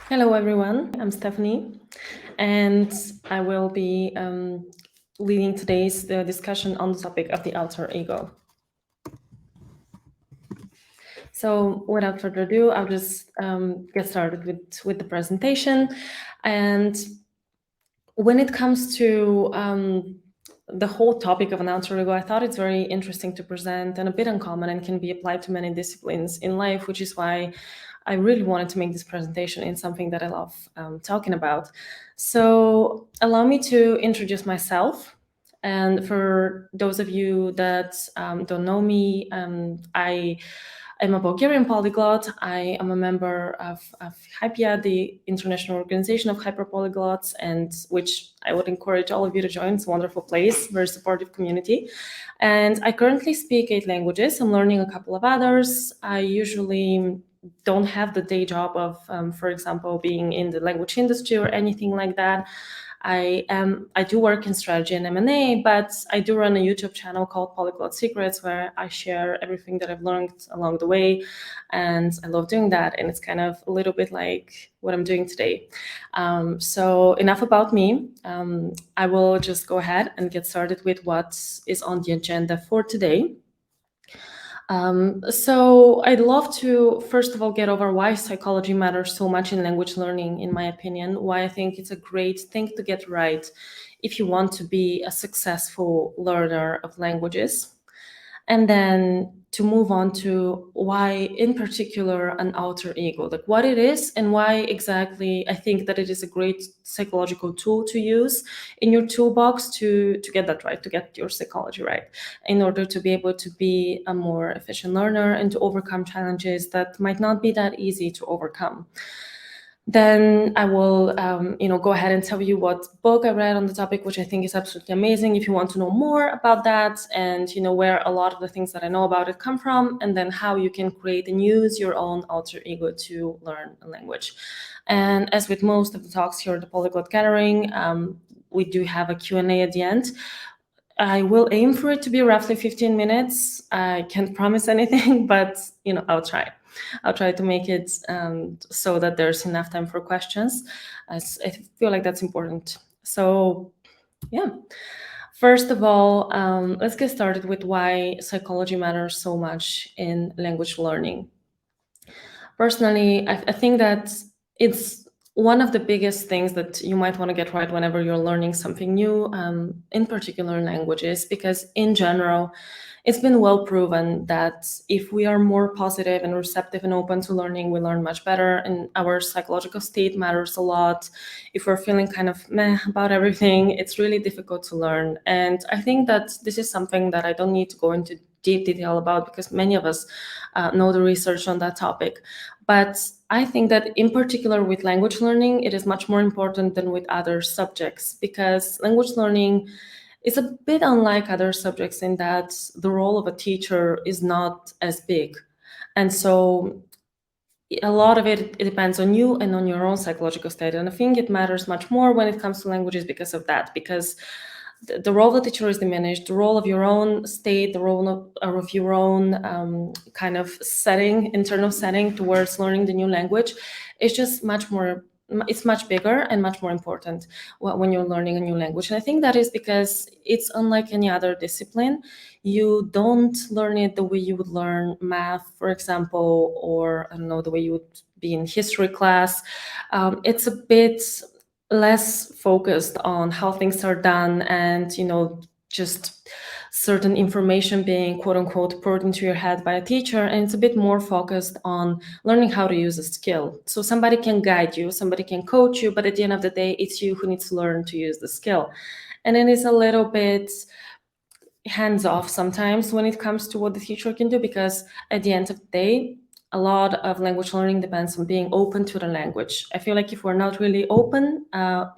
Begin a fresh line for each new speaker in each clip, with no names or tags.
Hello, everyone. I'm Stefani, and I will be leading today's discussion on the topic of the alter ego. So, without further ado, I'll just get started with the presentation. And when it comes to the whole topic of an alter ego, I thought it's very interesting to present and a bit uncommon and can be applied to many disciplines in life, which is why I really wanted to make this presentation in something that I love talking about. So allow me to introduce myself. And for those of you that don't know me, I'm a Bulgarian polyglot. I am a member of HYPIA, the International Organization of Hyperpolyglots, and which I would encourage all of you to join. It's a wonderful place, very supportive community. And I currently speak 8 languages. I'm learning a couple of others. I usually don't have the day job of, for example, being in the language industry or anything like that. I do work in strategy and M&A, but I do run a YouTube channel called Polyglot Secrets where I share everything that I've learned along the way, and I love doing that. And it's kind of a little bit like what I'm doing today. So enough about me. I will just go ahead and get started with what is on the agenda for today. So I'd love to, first of all, get over why psychology matters so much in language learning, in my opinion, why I think it's a great thing to get right if you want to be a successful learner of languages. And then to move on to why, in particular, an alter ego, like what it is and why exactly I think that it is a great psychological tool to use in your toolbox to get that right, to get your psychology right, in order to be able to be a more efficient learner and to overcome challenges that might not be that easy to overcome. Then I will, go ahead and tell you what book I read on the topic, which I think is absolutely amazing if you want to know more about that, and where a lot of the things that I know about it come from, and then how you can create and use your own alter ego to learn a language. And as with most of the talks here at the Polyglot Gathering, we do have a Q&A at the end. I will aim for it to be roughly 15 minutes. I can't promise anything, but I'll try. I'll try to make it so that there's enough time for questions. I feel like that's important. So, yeah. First of all, let's get started with why psychology matters so much in language learning. Personally, I think that it's one of the biggest things that you might want to get right whenever you're learning something new, in particular languages, because in general, it's been well proven that if we are more positive and receptive and open to learning, we learn much better, and our psychological state matters a lot. If we're feeling kind of meh about everything, it's really difficult to learn. And I think that this is something that I don't need to go into deep detail about because many of us know the research on that topic. But I think that in particular with language learning, it is much more important than with other subjects, because language learning is a bit unlike other subjects in that the role of a teacher is not as big. And so a lot of it depends on you and on your own psychological state. And I think it matters much more when it comes to languages because of that, because the role of the teacher is diminished, the role of your own state, the role of your own kind of setting, internal setting towards learning the new language is just much more, it's much bigger and much more important when you're learning a new language. And I think that is because it's unlike any other discipline. You don't learn it the way you would learn math, for example, or I don't know, the way you would be in history class. It's a bit less focused on how things are done and just certain information being quote unquote poured into your head by a teacher, and it's a bit more focused on learning how to use a skill. So somebody can guide you, somebody can coach you, but at the end of the day, it's you who needs to learn to use the skill. And it is a little bit hands off sometimes when it comes to what the teacher can do, because at the end of the day, a lot of language learning depends on being open to the language. I feel like if we're not really open,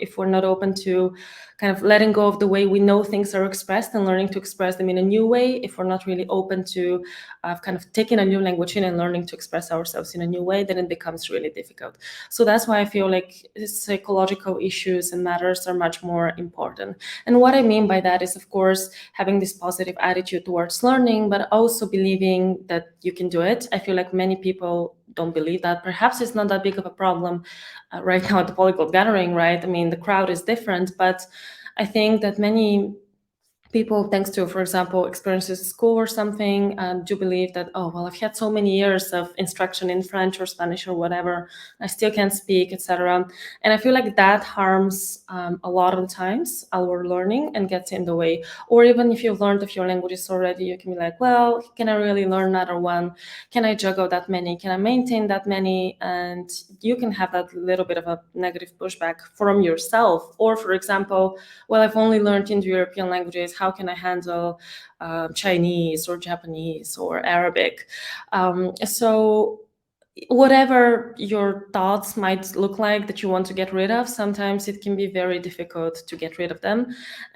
if we're not open to kind of letting go of the way we know things are expressed and learning to express them in a new way, if we're not really open to kind of taking a new language in and learning to express ourselves in a new way, then it becomes really difficult. So that's why I feel like psychological issues and matters are much more important. And what I mean by that is, of course, having this positive attitude towards learning, but also believing that you can do it. I feel like many people don't believe that. Perhaps it's not that big of a problem right now at the Polyglot gathering, right? I mean, the crowd is different, but I think that many people, thanks to, for example, experiences at school or something, do believe that, oh, well, I've had so many years of instruction in French or Spanish or whatever, I still can't speak, etc. And I feel like that harms a lot of the times our learning and gets in the way. Or even if you've learned a few languages already, you can be like, well, can I really learn another one? Can I juggle that many? Can I maintain that many? And you can have that little bit of a negative pushback from yourself. Or, for example, well, I've only learned Indo-European languages. How can I handle Chinese or Japanese or Arabic? So whatever your thoughts might look like that you want to get rid of, sometimes it can be very difficult to get rid of them.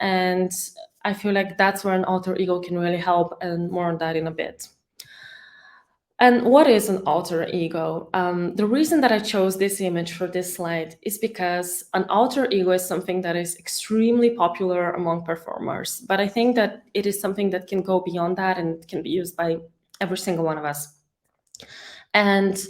And I feel like that's where an alter ego can really help, and more on that in a bit. And what is an alter ego? The reason that I chose this image for this slide is because an alter ego is something that is extremely popular among performers. But I think that it is something that can go beyond that and can be used by every single one of us. And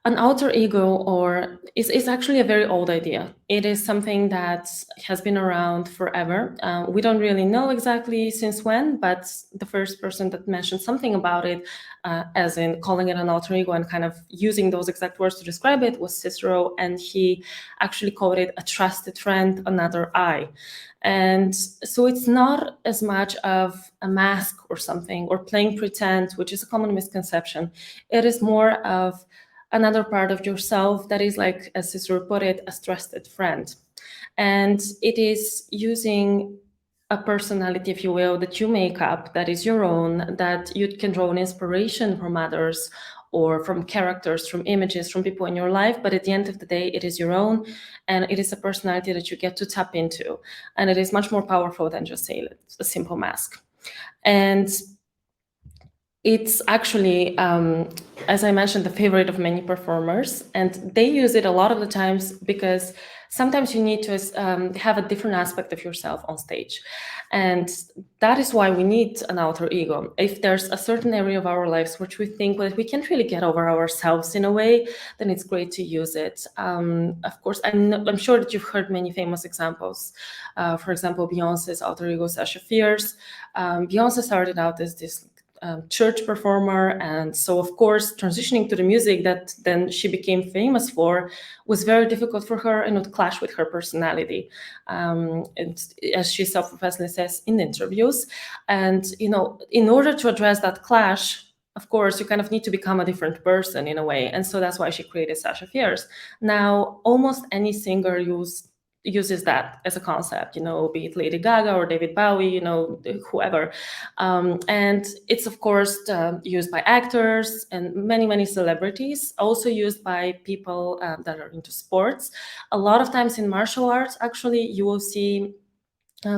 an alter ego is actually a very old idea. It is something that has been around forever. We don't really know exactly since when, but the first person that mentioned something about it, as in calling it an alter ego and kind of using those exact words to describe it, was Cicero, and he actually called it a trusted friend, another I. And so it's not as much of a mask or something, or playing pretend, which is a common misconception. It is more of another part of yourself that is, like, as Cicero put it, a trusted friend. And it is using a personality, if you will, that you make up, that is your own, that you can draw an inspiration from others or from characters, from images, from people in your life. But at the end of the day, it is your own, and it is a personality that you get to tap into. And it is much more powerful than just, say, a simple mask. And it's actually, as I mentioned, the favorite of many performers, and they use it a lot of the times because sometimes you need to have a different aspect of yourself on stage. And that is why we need an alter ego. If there's a certain area of our lives which we think that we can't really get over ourselves in a way, then it's great to use it. Of course, I'm sure that you've heard many famous examples. For example, Beyonce's alter ego, Sasha Fierce. Beyonce started out as this church performer, and so of course transitioning to the music that then she became famous for was very difficult for her and would clash with her personality, and as she self-professedly says in interviews. And in order to address that clash, of course you kind of need to become a different person in a way, and so that's why she created Sasha Fierce. Now almost any singer uses that as a concept, be it Lady Gaga or David Bowie, whoever. And it's, of course, used by actors and many, many celebrities, also used by people that are into sports. A lot of times in martial arts, actually, you will see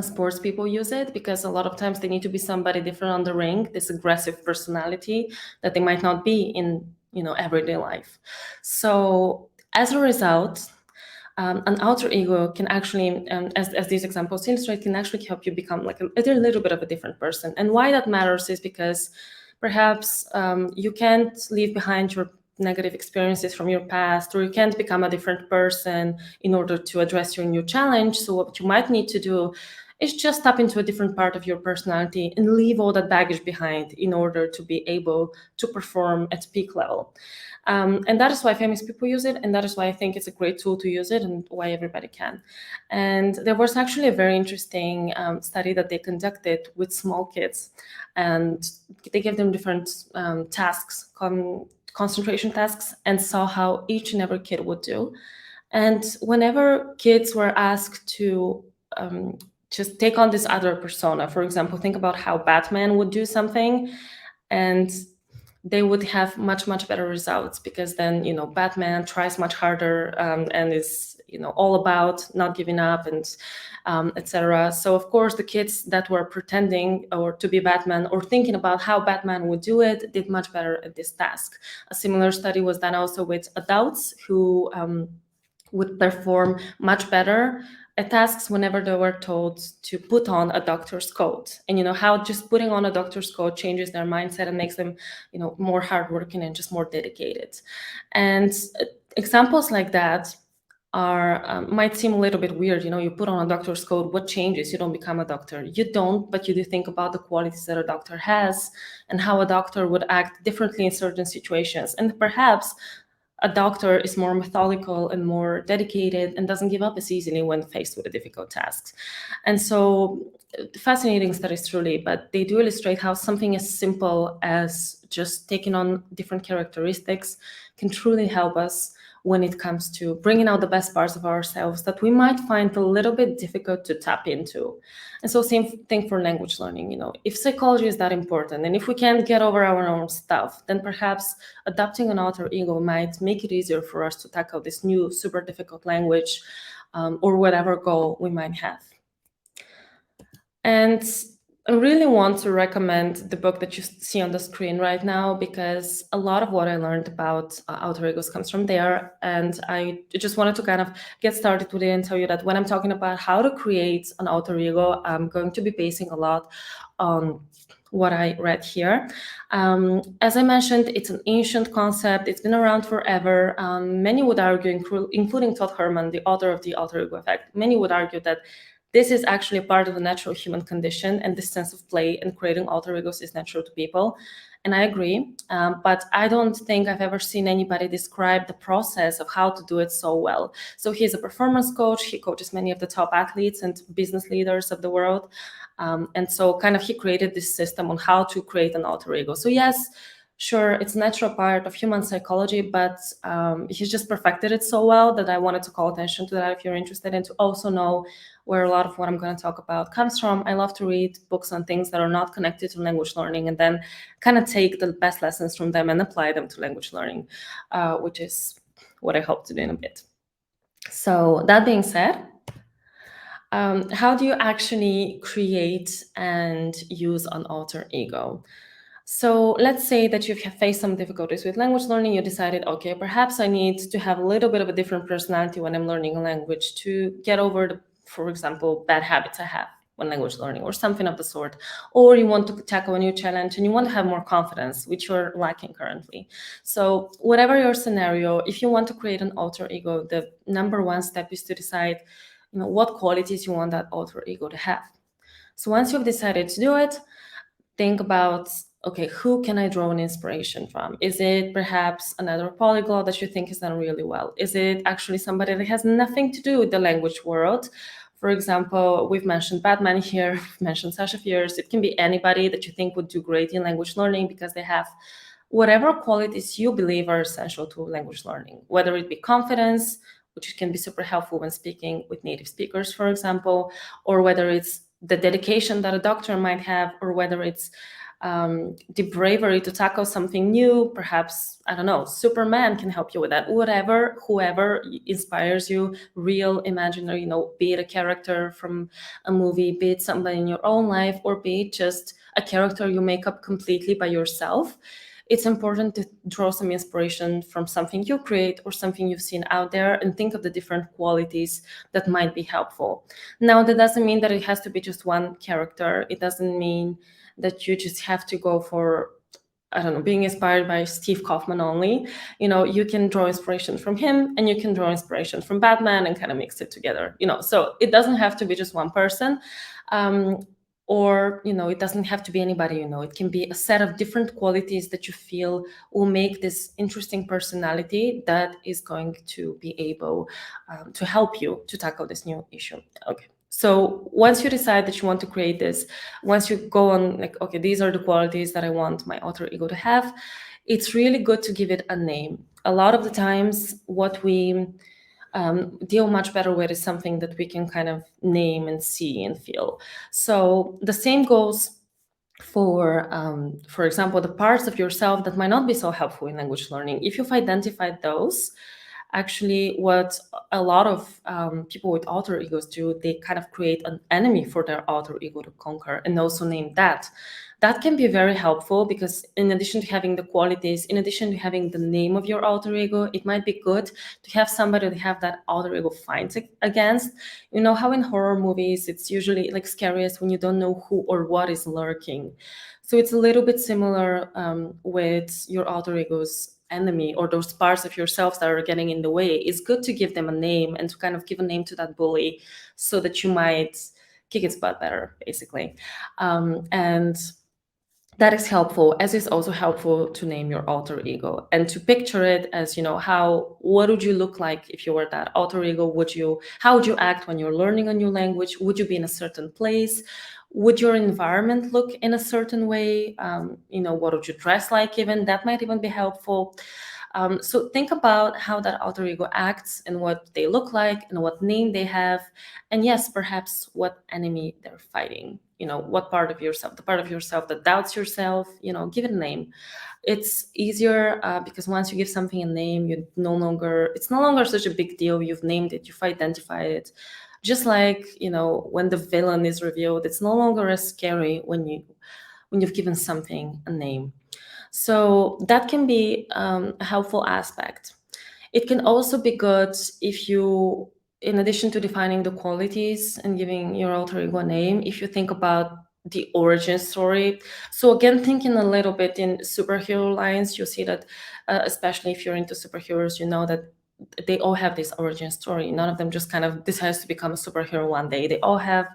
sports people use it, because a lot of times they need to be somebody different on the ring, this aggressive personality that they might not be in, everyday life. So as a result, an alter ego can actually, as these examples illustrate, can actually help you become like a little bit of a different person. And why that matters is because perhaps you can't leave behind your negative experiences from your past, or you can't become a different person in order to address your new challenge. So what you might need to do is just tap into a different part of your personality and leave all that baggage behind in order to be able to perform at peak level. And that is why famous people use it, and that is why I think it's a great tool to use it, and why everybody can. And there was actually a very interesting study that they conducted with small kids, and they gave them different tasks, concentration tasks, and saw how each and every kid would do. And whenever kids were asked to just take on this other persona, for example, think about how Batman would do something, and they would have much, much better results, because then, Batman tries much harder and is, all about not giving up, and etc. So of course, the kids that were pretending or to be Batman or thinking about how Batman would do it did much better at this task. A similar study was done also with adults who would perform much better tasks whenever they were told to put on a doctor's coat, and how just putting on a doctor's coat changes their mindset and makes them more hardworking and just more dedicated. And examples like that are might seem a little bit weird. You put on a doctor's coat, what changes? You don't become a doctor. You don't, but you do think about the qualities that a doctor has and how a doctor would act differently in certain situations. And perhaps a doctor is more methodical and more dedicated and doesn't give up as easily when faced with a difficult task. And so, fascinating studies truly, but they do illustrate how something as simple as just taking on different characteristics can truly help us when it comes to bringing out the best parts of ourselves that we might find a little bit difficult to tap into. And so same thing for language learning. If psychology is that important and if we can't get over our own stuff, then perhaps adopting an alter ego might make it easier for us to tackle this new super difficult language, or whatever goal we might have. And I really want to recommend the book that you see on the screen right now, because a lot of what I learned about alter egos comes from there. And I just wanted to kind of get started with it and tell you that when I'm talking about how to create an alter ego, I'm going to be basing a lot on what I read here. As I mentioned, it's an ancient concept. It's been around forever. Many would argue, including Todd Herman, the author of The Alter Ego Effect, many would argue that this is actually a part of the natural human condition, and this sense of play and creating alter egos is natural to people. And I agree, but I don't think I've ever seen anybody describe the process of how to do it so well. So he's a performance coach. He coaches many of the top athletes and business leaders of the world. And so kind of he created this system on how to create an alter ego. So yes, sure, it's a natural part of human psychology, but he's just perfected it so well that I wanted to call attention to that if you're interested, and to also know where a lot of what I'm going to talk about comes from. I love to read books on things that are not connected to language learning and then kind of take the best lessons from them and apply them to language learning, which is what I hope to do in a bit. So that being said, how do you actually create and use an alter ego? So let's say that you've faced some difficulties with language learning. You decided, okay, perhaps I need to have a little bit of a different personality when I'm learning a language to get over the, for example, bad habits I have when language learning or something of the sort. Or you want to tackle a new challenge and you want to have more confidence, which you're lacking currently. So whatever your scenario, if you want to create an alter ego, the number one step is to decide, what qualities you want that alter ego to have. So once you've decided to do it, think about, okay, who can I draw an inspiration from? Is it perhaps another polyglot that you think has done really well? Is it actually somebody that has nothing to do with the language world? For example, we've mentioned Batman here, we've mentioned Sasha Fierce. It can be anybody that you think would do great in language learning because they have whatever qualities you believe are essential to language learning, whether it be confidence, which can be super helpful when speaking with native speakers, for example, or whether it's the dedication that a doctor might have, or whether it's the bravery to tackle something new. Perhaps, I don't know, Superman can help you with that. Whoever inspires you, real, imaginary, be it a character from a movie, be it somebody in your own life, or be it just a character you make up completely by yourself. It's important to draw some inspiration from something you create or something you've seen out there and think of the different qualities that might be helpful. Now, that doesn't mean that it has to be just one character. It doesn't mean that you just have to go for, I don't know, being inspired by Steve Kaufman only. You can draw inspiration from him and you can draw inspiration from Batman and kind of mix it together. So it doesn't have to be just one person. Or it doesn't have to be anybody. It can be a set of different qualities that you feel will make this interesting personality that is going to be able to help you to tackle this new issue. Okay. So once you decide that you want to create this, once you go on like, okay, these are the qualities that I want my alter ego to have, it's really good to give it a name. A lot of the times what we deal much better with is something that we can kind of name and see and feel. So the same goes for example, the parts of yourself that might not be so helpful in language learning. If you've identified those, actually what a lot of people with alter egos do, they kind of create an enemy for their alter ego to conquer and also name that. That can be very helpful because in addition to having the qualities, in addition to having the name of your alter ego, it might be good to have somebody to have that alter ego fight against. You know how in horror movies it's usually like scariest when you don't know who or what is lurking. So it's a little bit similar with your alter ego's enemy or those parts of yourselves that are getting in the way. It's good to give them a name and to kind of give a name to that bully so that you might kick its butt better, basically. And that is helpful, as is also helpful to name your alter ego and to picture it as, you know, what would you look like if you were that alter ego? How would you act when you're learning a new language? Would you be in a certain place? Would your environment look in a certain way? You know, what would you dress like even? That might even be helpful. So think about how that alter ego acts and what they look like and what name they have. And yes, perhaps what enemy they're fighting. You know, what part of yourself, the part of yourself that doubts yourself, you know, give it a name. It's easier because once you give something a name, it's no longer such a big deal. You've named it, you've identified it. Just like, you know, when the villain is revealed, it's no longer as scary when you've given something a name. So that can be a helpful aspect. It can also be good if you, in addition to defining the qualities and giving your alter ego a name, if you think about the origin story. So again, thinking a little bit in superhero lines, you see that, especially if you're into superheroes, you know that they all have this origin story. None of them just kind of decides to become a superhero one day. They all have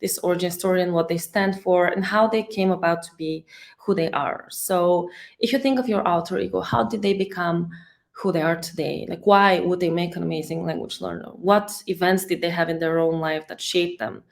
this origin story and what they stand for and how they came about to be who they are. So if you think of your alter ego, how did they become who they are today? Like, why would they make an amazing language learner? What events did they have in their own life that shaped them?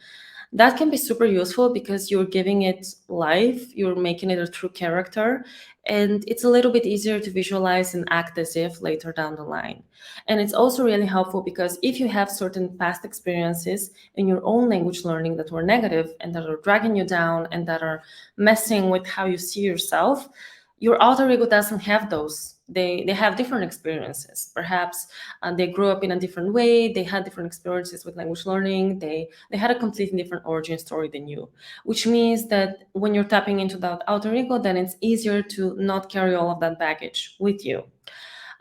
That can be super useful because you're giving it life, you're making it a true character, and it's a little bit easier to visualize and act as if later down the line. And it's also really helpful because if you have certain past experiences in your own language learning that were negative and that are dragging you down and that are messing with how you see yourself, your alter ego doesn't have those. They have different experiences. Perhaps they grew up in a different way. They had different experiences with language learning. They had a completely different origin story than you, which means that when you're tapping into that alter ego, then it's easier to not carry all of that baggage with you.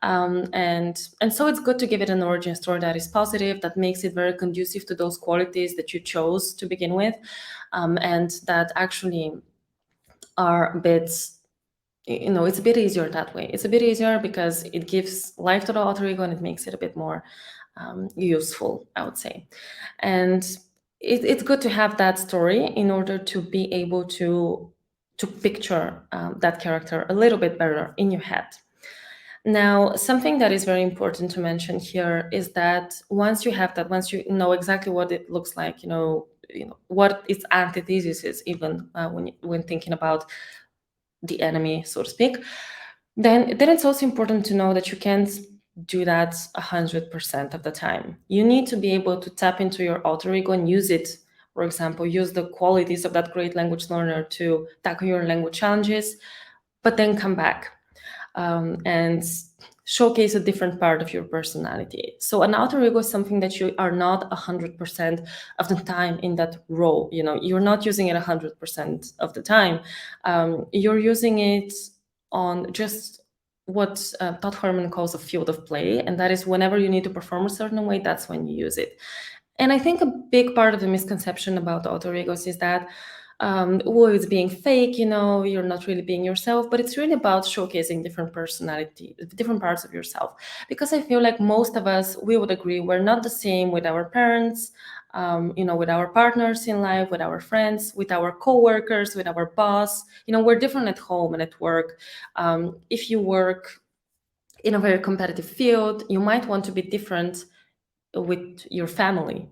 And so it's good to give it an origin story that is positive, that makes it very conducive to those qualities that you chose to begin with, and that actually are a bit, you know, it's a bit easier that way. It's a bit easier because it gives life to the alter ego and it makes it a bit more useful, I would say. And it's good to have that story in order to be able to picture that character a little bit better in your head. Now, something that is very important to mention here is that once you have that, once you know exactly what it looks like, you know what its antithesis is, even when thinking about the enemy, so to speak, then it's also important to know that you can't do that 100% of the time. You need to be able to tap into your alter ego and use it. For example, use the qualities of that great language learner to tackle your language challenges, but then come back and showcase a different part of your personality. So an alter ego is something that you are not 100% of the time in that role. You know, you're not using it 100% of the time. You're using it on just what Todd Herman calls a field of play, and that is whenever you need to perform a certain way, that's when you use it. And I think a big part of the misconception about alter egos is that it's being fake, you know, you're not really being yourself, but it's really about showcasing different personality, different parts of yourself. Because I feel like most of us, we would agree, we're not the same with our parents, you know, with our partners in life, with our friends, with our coworkers, with our boss. You know, we're different at home and at work. If you work in a very competitive field, you might want to be different with your family.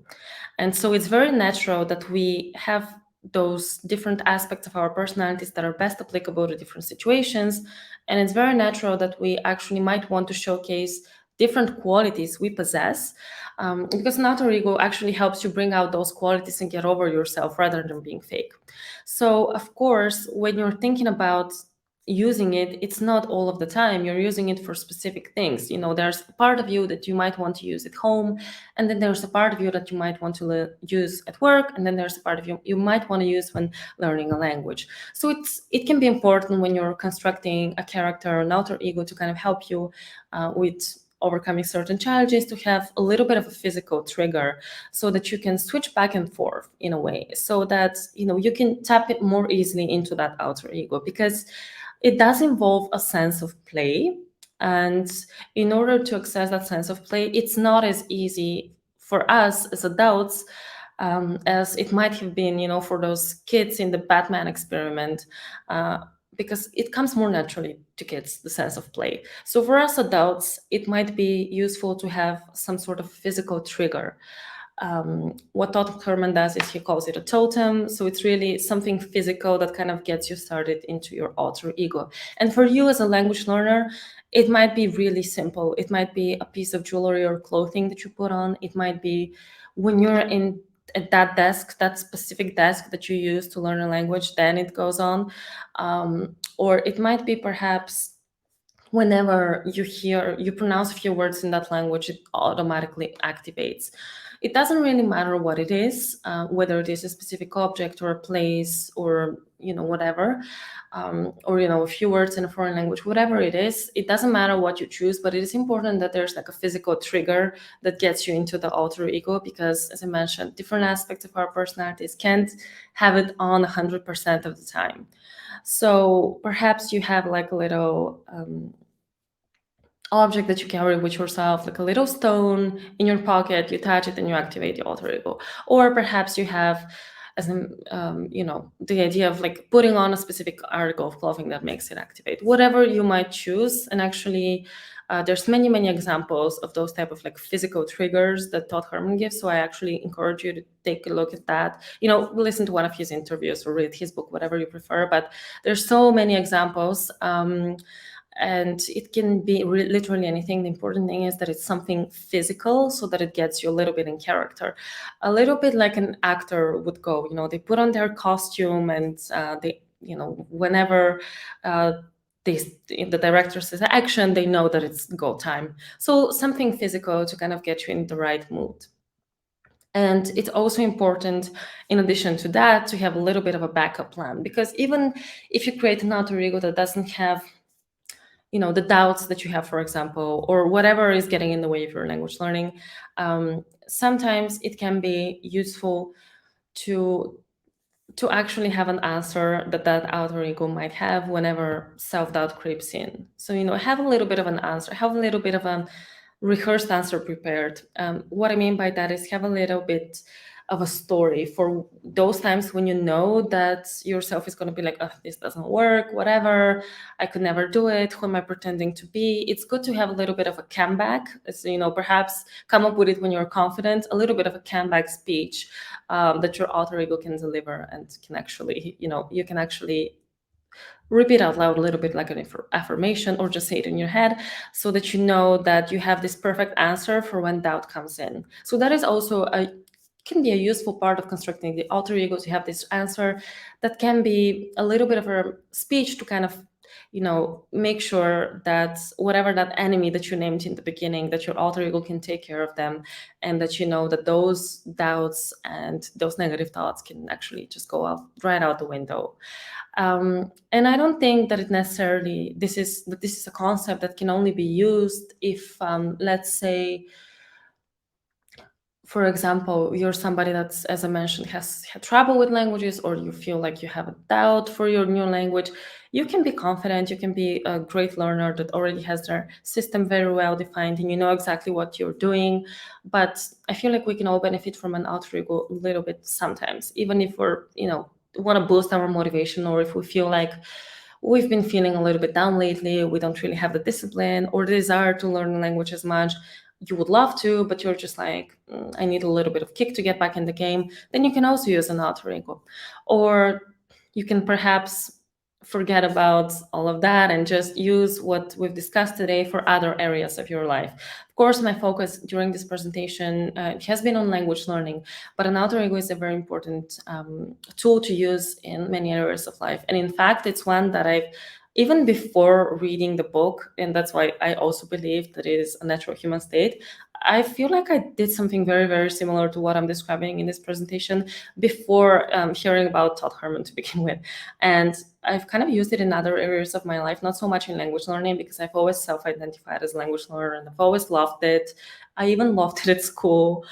And so it's very natural that we have those different aspects of our personalities that are best applicable to different situations. And it's very natural that we actually might want to showcase different qualities we possess, because an alter ego actually helps you bring out those qualities and get over yourself rather than being fake. So, of course, when you're thinking about using it, it's not all of the time. You're using it for specific things. You know, there's a part of you that you might want to use at home, and then there's a part of you that you might want to use at work, and then there's a part of you might want to use when learning a language. So it can be important when you're constructing a character, an alter ego, to kind of help you with overcoming certain challenges, to have a little bit of a physical trigger so that you can switch back and forth in a way, so that, you know, you can tap it more easily into that alter ego, because it does involve a sense of play. And in order to access that sense of play, it's not as easy for us as adults as it might have been, you know, for those kids in the Batman experiment. Because it comes more naturally to kids, the sense of play. So for us adults, it might be useful to have some sort of physical trigger. What Todd Herman does is he calls it a totem. So it's really something physical that kind of gets you started into your alter ego. And for you as a language learner, it might be really simple. It might be a piece of jewelry or clothing that you put on. It might be when you're at that desk, that specific desk that you use to learn a language, then it goes on. Or it might be perhaps whenever you pronounce a few words in that language, it automatically activates. It doesn't really matter what it is, whether it is a specific object or a place, or, you know, whatever, or, you know, a few words in a foreign language, whatever it is. It doesn't matter what you choose, but it is important that there's like a physical trigger that gets you into the alter ego, because, as I mentioned, different aspects of our personalities can't have it on 100% of the time. So perhaps you have like a little object that you carry with yourself, like a little stone in your pocket. You touch it and you activate the alter ego. Or perhaps you have, as you know, the idea of like putting on a specific article of clothing that makes it activate. Whatever you might choose. And actually, there's many examples of those type of like physical triggers that Todd Herman gives. So I actually encourage you to take a look at that. You know, listen to one of his interviews or read his book, whatever you prefer. But there's so many examples. And it can be literally anything. The important thing is that it's something physical, so that it gets you a little bit in character, a little bit like an actor would go. You know, they put on their costume, and they, you know, whenever the director says action, they know that it's go time. So something physical to kind of get you in the right mood. And it's also important, in addition to that, to have a little bit of a backup plan, because even if you create an alter ego that doesn't have, you know, the doubts that you have, for example, or whatever is getting in the way of your language learning, sometimes it can be useful to actually have an answer that alter ego might have whenever self-doubt creeps in. So, you know, have a little bit of an answer, have a little bit of a rehearsed answer prepared. What I mean by that is have a little bit of a story for those times when you know that yourself is going to be like, oh, this doesn't work, whatever, I could never do it, who am I pretending to be? It's good to have a little bit of a comeback. So, you know, perhaps come up with it when you're confident, a little bit of a comeback speech that your alter ego can deliver, and can actually, you know, you can actually repeat out loud a little bit like an affirmation, or just say it in your head, so that you know that you have this perfect answer for when doubt comes in. So that is also can be a useful part of constructing the alter ego, to have this answer that can be a little bit of a speech to kind of, you know, make sure that whatever that enemy that you named in the beginning, that your alter ego can take care of them, and that you know that those doubts and those negative thoughts can actually just go out right out the window. And I don't think that it necessarily this is a concept that can only be used if, let's say, for example, you're somebody that's, as I mentioned, has had trouble with languages, or you feel like you have a doubt for your new language. You can be confident, you can be a great learner that already has their system very well defined, and you know exactly what you're doing. But I feel like we can all benefit from an alter ego a little bit sometimes, even if we're, you know, want to boost our motivation, or if we feel like we've been feeling a little bit down lately, we don't really have the discipline or the desire to learn the language as much. You would love to, but you're just like, I need a little bit of kick to get back in the game. Then you can also use an alter ego. Or you can perhaps forget about all of that and just use what we've discussed today for other areas of your life. Of course, my focus during this presentation has been on language learning, but an alter ego is a very important tool to use in many areas of life. And in fact, it's one that I've even before reading the book, and that's why I also believe that it is a natural human state, I feel like I did something very, very similar to what I'm describing in this presentation before hearing about Todd Herman to begin with. And I've kind of used it in other areas of my life, not so much in language learning, because I've always self-identified as a language learner and I've always loved it. I even loved it at school,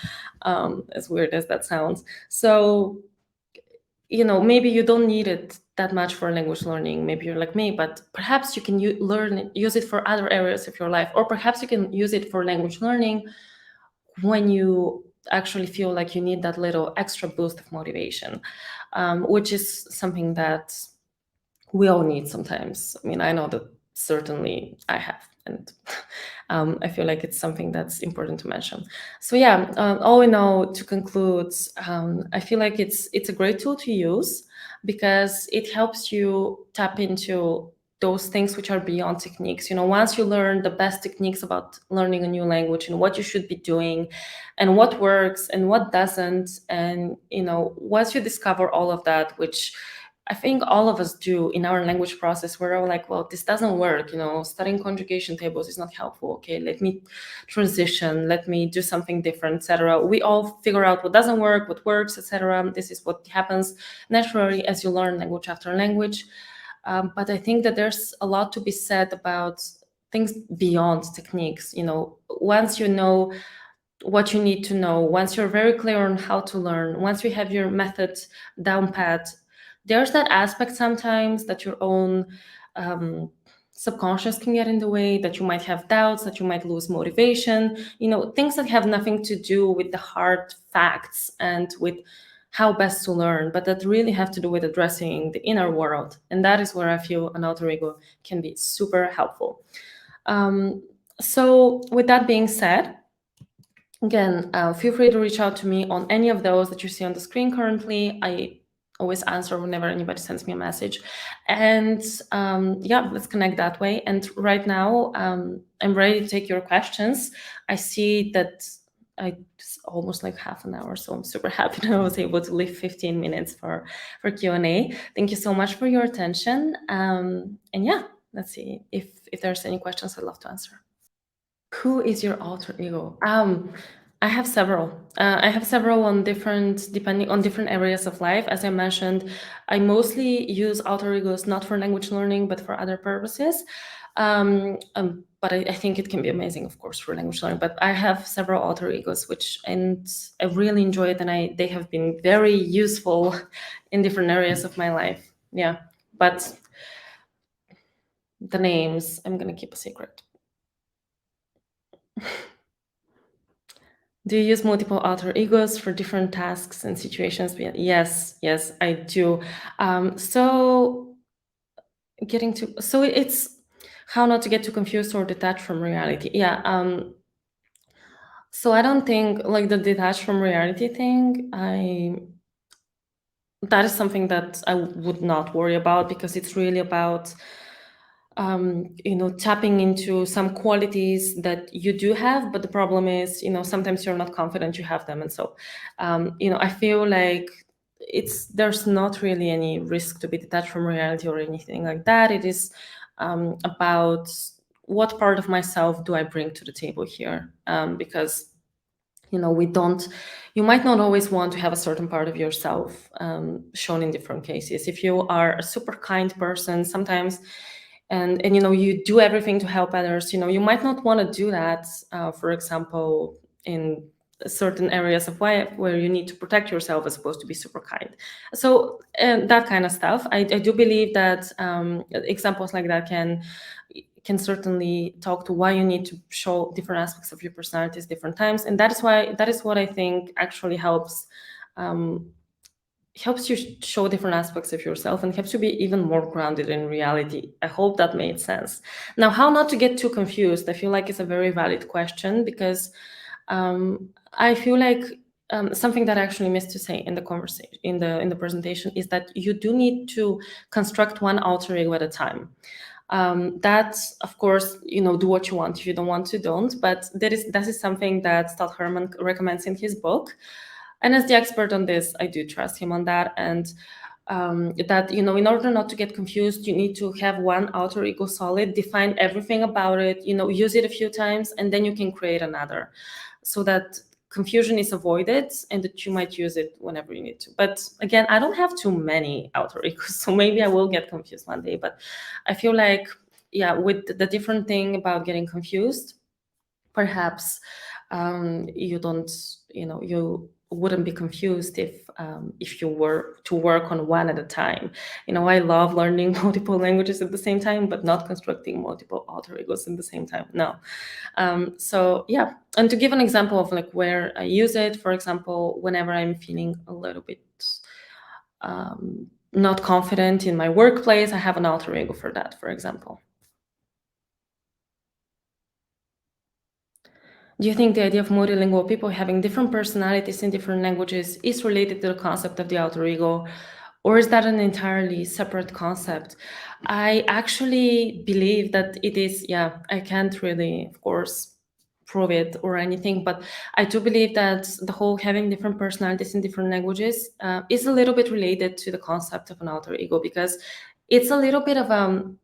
as weird as that sounds. So, maybe you don't need it that much for language learning. Maybe you're like me, but perhaps you can use it for other areas of your life, or perhaps you can use it for language learning when you actually feel like you need that little extra boost of motivation, which is something that we all need sometimes. I mean, I know that certainly I have, and I feel like it's something that's important to mention. So yeah, all in all, to conclude, I feel like it's a great tool to use because it helps you tap into those things which are beyond techniques. Once you learn the best techniques about learning a new language and what you should be doing and what works and what doesn't, and once you discover all of that, which I think all of us do in our language process, we're all like, well, this doesn't work, studying conjugation tables is not helpful. Okay, let me transition, let me do something different, etc. We all figure out what doesn't work, what works, etc. This is what happens naturally as you learn language after language. But I think that there's a lot to be said about things beyond techniques. Once you know what you need to know, once you're very clear on how to learn, once you have your method down pat, there's that aspect sometimes that your own subconscious can get in the way, that you might have doubts, that you might lose motivation, things that have nothing to do with the hard facts and with how best to learn, but that really have to do with addressing the inner world. And that is where I feel an alter ego can be super helpful. So with that being said, again, feel free to reach out to me on any of those that you see on the screen currently. I always answer whenever anybody sends me a message. And yeah, let's connect that way. And right now, I'm ready to take your questions. I see that it's almost like half an hour, so I'm super happy that I was able to leave 15 minutes for Q&A. Thank you so much for your attention. And yeah, let's see if there's any questions I'd love to answer. Who is your alter ego? I have several. I have several depending on different areas of life. As I mentioned, I mostly use alter egos not for language learning, but for other purposes. But I think it can be amazing, of course, for language learning. But I have several alter egos, and I really enjoy it, and they have been very useful in different areas of my life. Yeah, but the names I'm gonna keep a secret. Do you use multiple alter egos for different tasks and situations? Yes, I do. So it's how not to get too confused or detached from reality. Yeah. So I don't think like the detached from reality thing, that is something that I would not worry about, because it's really about tapping into some qualities that you do have, but the problem is, sometimes you're not confident you have them. And so, I feel like there's not really any risk to be detached from reality or anything like that. It is about what part of myself do I bring to the table here? Because, you might not always want to have a certain part of yourself shown in different cases. If you are a super kind person, sometimes and you do everything to help others, you might not want to do that, for example, in certain areas of life where you need to protect yourself as opposed to be super kind. So that kind of stuff, I do believe that examples like that can certainly talk to why you need to show different aspects of your personalities different times. And that is what I think actually helps you show different aspects of yourself and helps you be even more grounded in reality. I hope that made sense. Now, how not to get too confused, I feel like it's a very valid question, because I feel like something that I actually missed to say in the conversation, in the presentation, is that you do need to construct one alter ego at a time. That, of course, do what you want. If you don't want to, don't. But that is something that Todd Herman recommends in his book. And as the expert on this, I do trust him on that. And that, in order not to get confused, you need to have one alter ego solid, define everything about it, use it a few times, and then you can create another, so that confusion is avoided and that you might use it whenever you need to. But again, I don't have too many alter egos, so maybe I will get confused one day. But I feel like, yeah, with the different thing about getting confused, perhaps you don't, you wouldn't be confused if you were to work on one at a time. I love learning multiple languages at the same time, but not constructing multiple alter egos at the same time. No. So yeah, and to give an example of like where I use it, for example, whenever I'm feeling a little bit not confident in my workplace, I have an alter ego for that, for example. Do you think the idea of multilingual people having different personalities in different languages is related to the concept of the alter ego, or is that an entirely separate concept? I actually believe that it is. Yeah, I can't really, of course, prove it or anything, but I do believe that the whole having different personalities in different languages is a little bit related to the concept of an alter ego, because it's a little bit of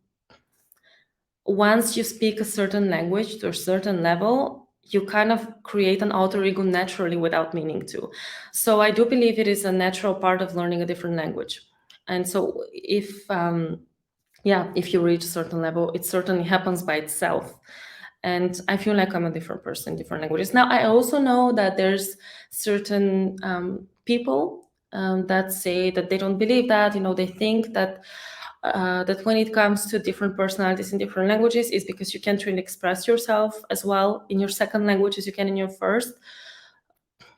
once you speak a certain language to a certain level, you kind of create an alter ego naturally without meaning to. So I do believe it is a natural part of learning a different language. And so if you reach a certain level, it certainly happens by itself. And I feel like I'm a different person in different languages. Now, I also know that there's certain people that say that they don't believe that, they think that when it comes to different personalities in different languages is because you can't really express yourself as well in your second language as you can in your first,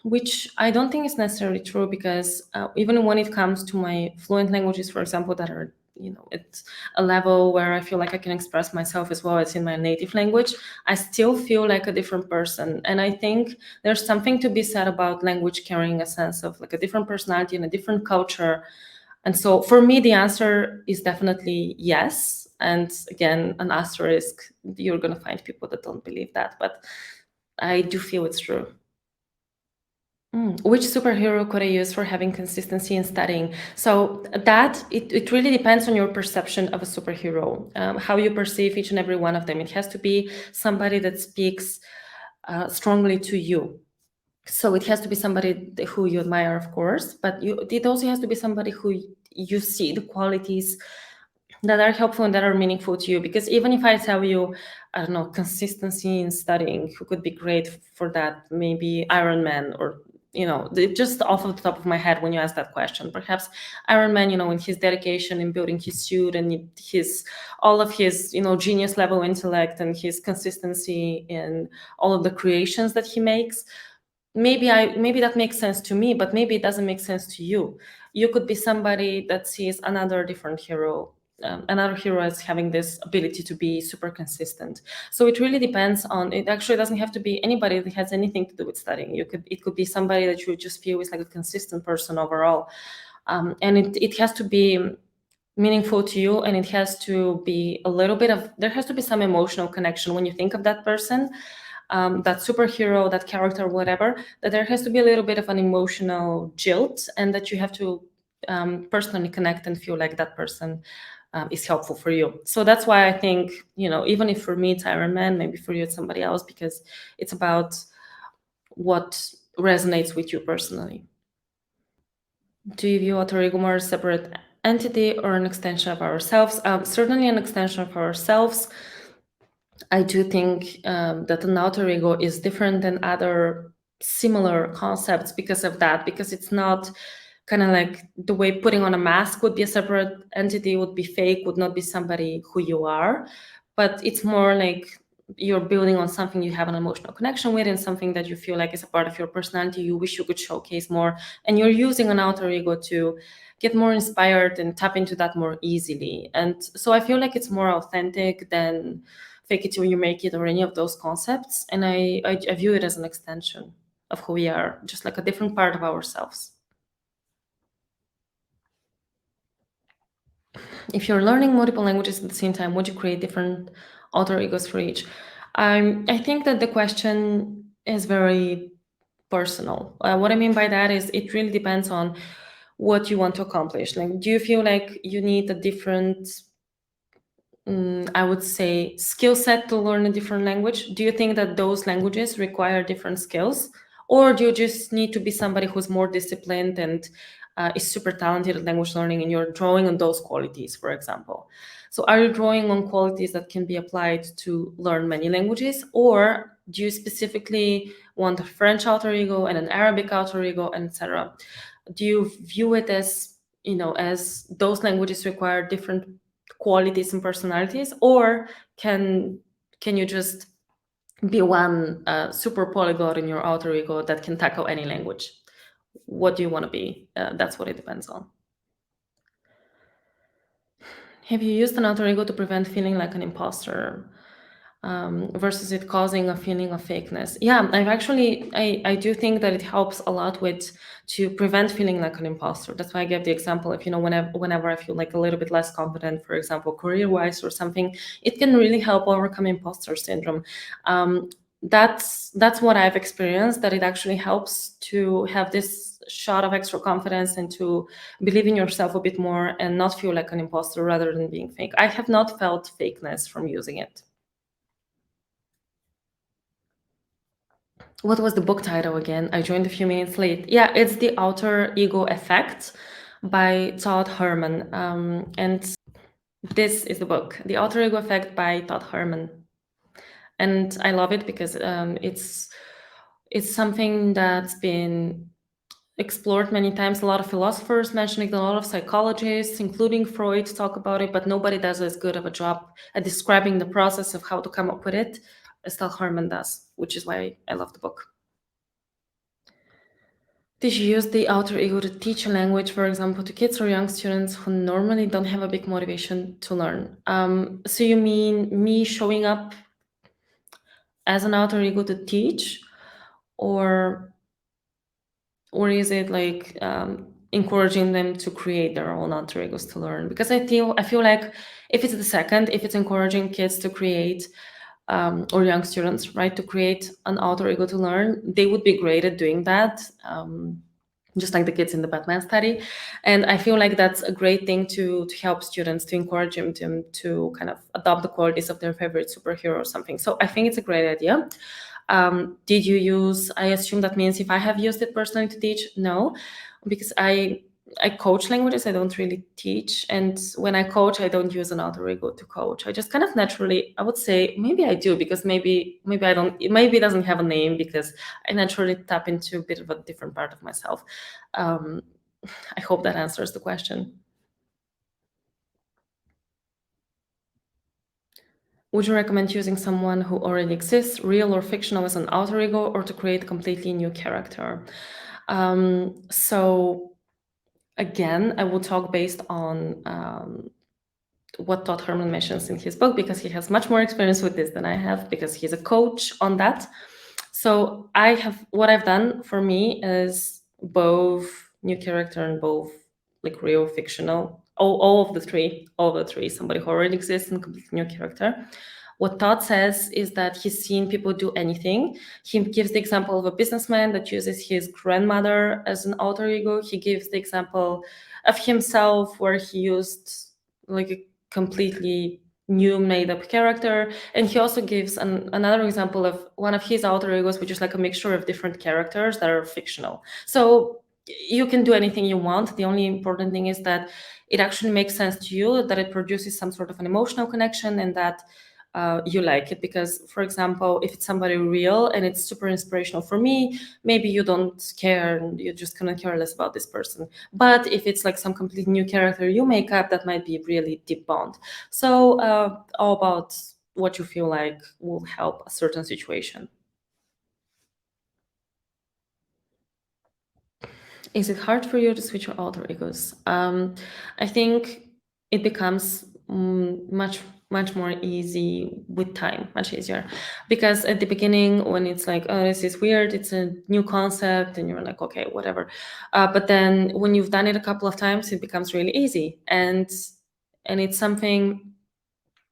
which I don't think is necessarily true, because even when it comes to my fluent languages, for example, that are, at a level where I feel like I can express myself as well as in my native language, I still feel like a different person. And I think there's something to be said about language carrying a sense of like a different personality and a different culture. And so for me, the answer is definitely yes. And again, an asterisk, you're going to find people that don't believe that, but I do feel it's true. Which superhero could I use for having consistency in studying? So that it really depends on your perception of a superhero, how you perceive each and every one of them. It has to be somebody that speaks strongly to you. So it has to be somebody who you admire, of course, but it also has to be somebody who you see the qualities that are helpful and that are meaningful to you. Because even if I tell you, I don't know, consistency in studying, who could be great for that? Maybe Iron Man, or just off of the top of my head when you ask that question, perhaps Iron Man, in his dedication in building his suit and all of his, genius level intellect and his consistency in all of the creations that he makes. Maybe that makes sense to me, but maybe it doesn't make sense to you. You could be somebody that sees another different hero, another hero as having this ability to be super consistent. So it really depends on. It actually doesn't have to be anybody that has anything to do with studying. It could be somebody that you just feel is like a consistent person overall, and it has to be meaningful to you, and it has to be a little bit of. There has to be some emotional connection when you think of that person. That superhero, that character, whatever, that there has to be a little bit of an emotional jolt, and that you have to personally connect and feel like that person is helpful for you. So that's why I think, even if for me it's Iron Man, maybe for you it's somebody else, because it's about what resonates with you personally. Do you view alter ego more as a separate entity or an extension of ourselves? Certainly an extension of ourselves. I do think that an alter ego is different than other similar concepts because of that, because it's not kind of like the way putting on a mask would be a separate entity, would be fake, would not be somebody who you are, but it's more like you're building on something you have an emotional connection with and something that you feel like is a part of your personality you wish you could showcase more, and you're using an alter ego to get more inspired and tap into that more easily. And so I feel like it's more authentic than fake it till you make it or any of those concepts. And I view it as an extension of who we are, just like a different part of ourselves. If you're learning multiple languages at the same time, would you create different alter egos for each? I think that the question is very personal. What I mean by that is it really depends on what you want to accomplish. Like, do you feel like you need a different, I would say, skill set to learn a different language? Do you think that those languages require different skills? Or do you just need to be somebody who's more disciplined and is super talented at language learning and you're drawing on those qualities, for example? So are you drawing on qualities that can be applied to learn many languages? Or do you specifically want a French alter ego and an Arabic alter ego, and etc.? Do you view it as, as those languages require different qualities and personalities, or can you just be one super polyglot in your alter ego that can tackle any language? What do you want to be? That's what it depends on. Have you used an alter ego to prevent feeling like an imposter? Versus it causing a feeling of fakeness. Yeah, I do think that it helps a lot with to prevent feeling like an imposter. That's why I gave the example of, whenever I feel like a little bit less confident, for example, career-wise or something, it can really help overcome imposter syndrome. That's what I've experienced, that it actually helps to have this shot of extra confidence and to believe in yourself a bit more and not feel like an imposter rather than being fake. I have not felt fakeness from using it. What was the book title again? I joined a few minutes late. Yeah, it's The Alter Ego Effect by Todd Herman. And this is the book, The Alter Ego Effect by Todd Herman. And I love it because it's something that's been explored many times. A lot of philosophers mention it, a lot of psychologists, including Freud, talk about it, but nobody does as good of a job at describing the process of how to come up with it as Todd Herman does, which is why I love the book. Did you use the alter ego to teach a language, for example, to kids or young students who normally don't have a big motivation to learn? So you mean me showing up as an alter ego to teach, or is it like encouraging them to create their own alter egos to learn? Because I feel like if it's the second, if it's encouraging kids to create or young students, right, to create an alter ego to learn, they would be great at doing that, just like the kids in the Batman study. And I feel like that's a great thing to help students, to encourage them to kind of adopt the qualities of their favorite superhero or something. So I think it's a great idea. Did you use, I assume that means if I have used it personally to teach? No, because I coach languages, I don't really teach. And when I coach, I don't use an alter ego to coach. I just kind of naturally, I would say, maybe I do, because maybe I don't, maybe it doesn't have a name, because I naturally tap into a bit of a different part of myself. I hope that answers the question. Would you recommend using someone who already exists, real or fictional, as an alter ego, or to create a completely new character? So again, I will talk based on what Todd Herman mentions in his book, because he has much more experience with this than I have, because he's a coach on that. So what I've done for me is both new character and both like real, fictional, all of the three, somebody who already exists and completely new character. What Todd says is that he's seen people do anything. He gives the example of a businessman that uses his grandmother as an alter ego. He gives the example of himself where he used like a completely new made-up character. And he also gives another example of one of his alter egos, which is like a mixture of different characters that are fictional. So you can do anything you want. The only important thing is that it actually makes sense to you, that it produces some sort of an emotional connection, and that you like it. Because, for example, if it's somebody real and it's super inspirational for me, maybe you don't care and you're just gonna care less about this person. But if it's like some completely new character you make up, that might be really deep bond. So all about what you feel like will help a certain situation. Is it hard for you to switch your alter egos? I think it becomes much more easy with time, much easier. Because at the beginning, when it's like, oh, this is weird, it's a new concept, and you're like, okay, whatever. But then when you've done it a couple of times, it becomes really easy. And it's something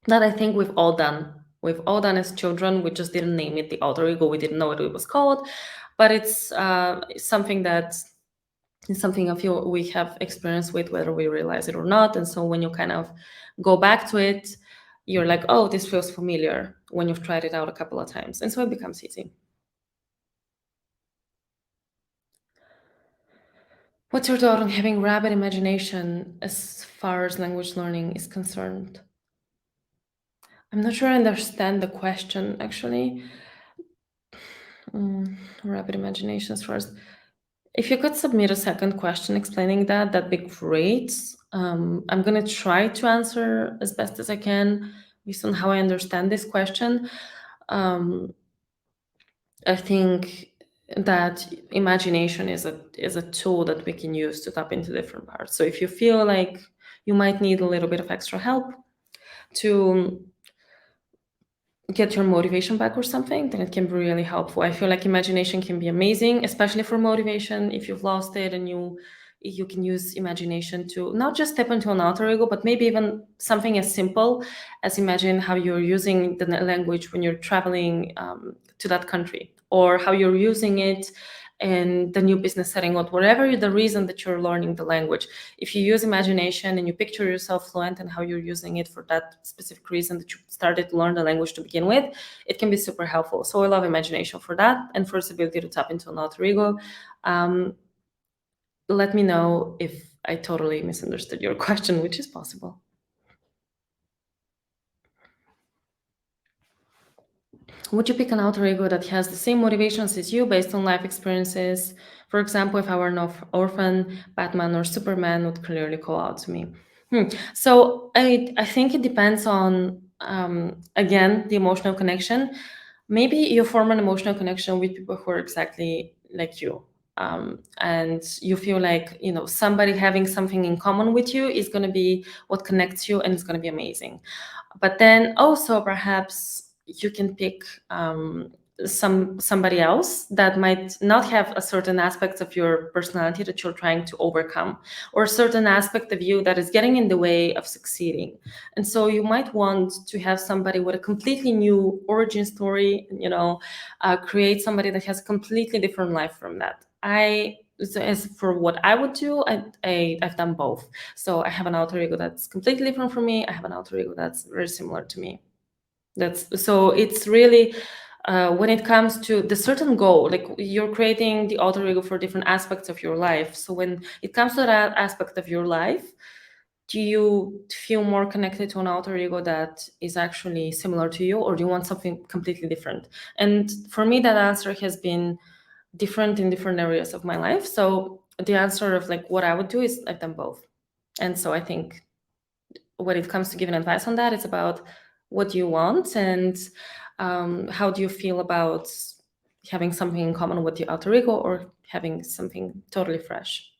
that I think we've all done. We've all done as children. We just didn't name it the alter ego. We didn't know what it was called. But it's something that It's something of you we have experience with, whether we realize it or not. And so when you kind of go back to it, you're like, oh, this feels familiar when you've tried it out a couple of times. And so it becomes easy. What's your thought on having rapid imagination as far as language learning is concerned? I'm not sure I understand the question actually. Rapid imagination as far as, if you could submit a second question explaining that, that'd be great. I'm going to try to answer as best as I can based on how I understand this question. I think that imagination is a tool that we can use to tap into different parts. So if you feel like you might need a little bit of extra help to get your motivation back or something, then it can be really helpful. I feel like imagination can be amazing, especially for motivation. If you've lost it, and you can use imagination to not just step into an alter ego, but maybe even something as simple as imagine how you're using the language when you're traveling to that country, or how you're using it in the new business setting, or whatever the reason that you're learning the language. If you use imagination and you picture yourself fluent and how you're using it for that specific reason that you started to learn the language to begin with, it can be super helpful. So I love imagination for that, and for its ability to tap into an alter ego. Let me know if I totally misunderstood your question, which is possible. Would you pick an alter ego that has the same motivations as you based on life experiences? For example, if I were an orphan, Batman or Superman would clearly call out to me. So I think it depends on, again, the emotional connection. Maybe you form an emotional connection with people who are exactly like you. And you feel like, somebody having something in common with you is going to be what connects you, and it's going to be amazing. But then also perhaps you can pick somebody else that might not have a certain aspect of your personality that you're trying to overcome, or a certain aspect of you that is getting in the way of succeeding. And so you might want to have somebody with a completely new origin story, create somebody that has a completely different life from that. So as for what I would do, I've done both. So I have an alter ego that's completely different from me. I have an alter ego that's very similar to me. So it's really, when it comes to the certain goal, like you're creating the alter ego for different aspects of your life. So when it comes to that aspect of your life, do you feel more connected to an alter ego that is actually similar to you, or do you want something completely different? And for me, that answer has been different in different areas of my life. So the answer of like what I would do is I've done both. And so I think when it comes to giving advice on that, it's about what do you want, and how do you feel about having something in common with your alter ego, or having something totally fresh.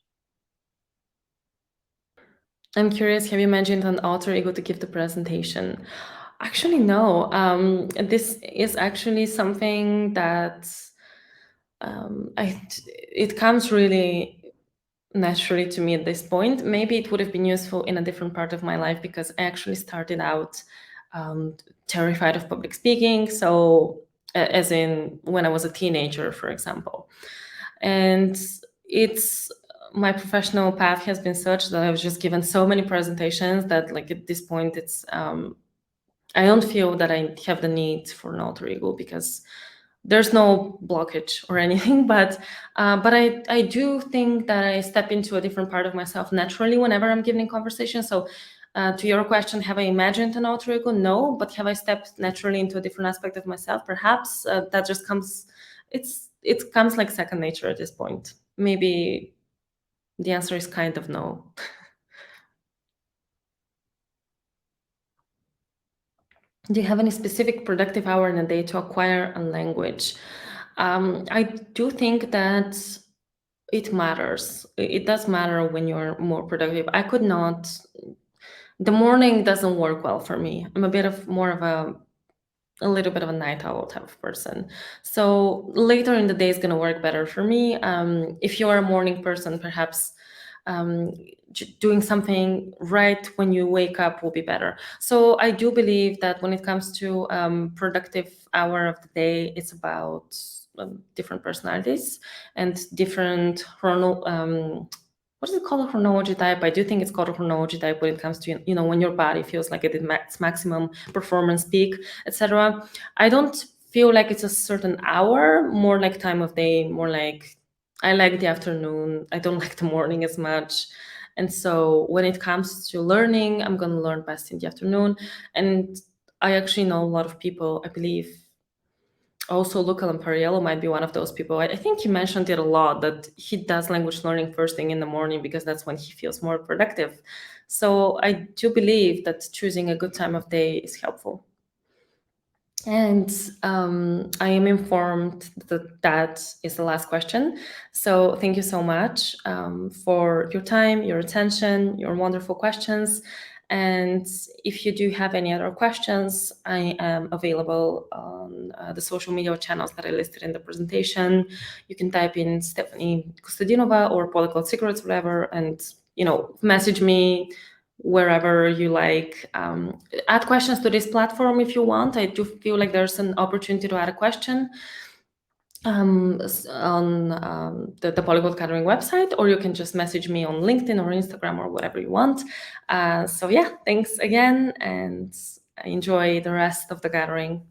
I'm curious, have you imagined an alter ego to give the presentation? Actually, no. This is actually something that it comes really naturally to me at this point. Maybe it would have been useful in a different part of my life, because I actually started out terrified of public speaking. So, as in when I was a teenager, for example. And it's my professional path has been such that I was just given so many presentations that, like, at this point, it's I don't feel that I have the need for an alter ego, because there's no blockage or anything, but I do think that I step into a different part of myself naturally whenever I'm giving conversations. So to your question, have I imagined an alter ego? No, but have I stepped naturally into a different aspect of myself? Perhaps that just comes. It comes like second nature at this point. Maybe the answer is kind of no. Do you have any specific productive hour in a day to acquire a language? I do think that it matters. It does matter when you're more productive. I could not. The morning doesn't work well for me. I'm a bit of more of a little bit of a night owl type of person. So later in the day is going to work better for me. If you are a morning person, perhaps um, doing something right when you wake up will be better. So I do believe that when it comes to productive hour of the day, different personalities and different what is it called, a chronology type? I do think it's called a chronology type when it comes to, when your body feels like it is its maximum performance peak, etc. I don't feel like it's a certain hour, more like time of day, more like I like the afternoon. I don't like the morning as much. And so when it comes to learning, I'm going to learn best in the afternoon. And I actually know a lot of people, I believe, also Luca Lampariello might be one of those people. I think he mentioned it a lot, that he does language learning first thing in the morning because that's when he feels more productive. So I do believe that choosing a good time of day is helpful. And I am informed that that is the last question. So thank you so much for your time, your attention, your wonderful questions. And if you do have any other questions, I am available on the social media channels that I listed in the presentation. You can type in Stefani Kostadinova or Polyglot Secrets, whatever, and message me wherever you like. Add questions to this platform if you want. I do feel like there's an opportunity to add a question on the Polyglot Gathering website, or you can just message me on LinkedIn or Instagram or whatever you want. So yeah, thanks again, and enjoy the rest of the gathering.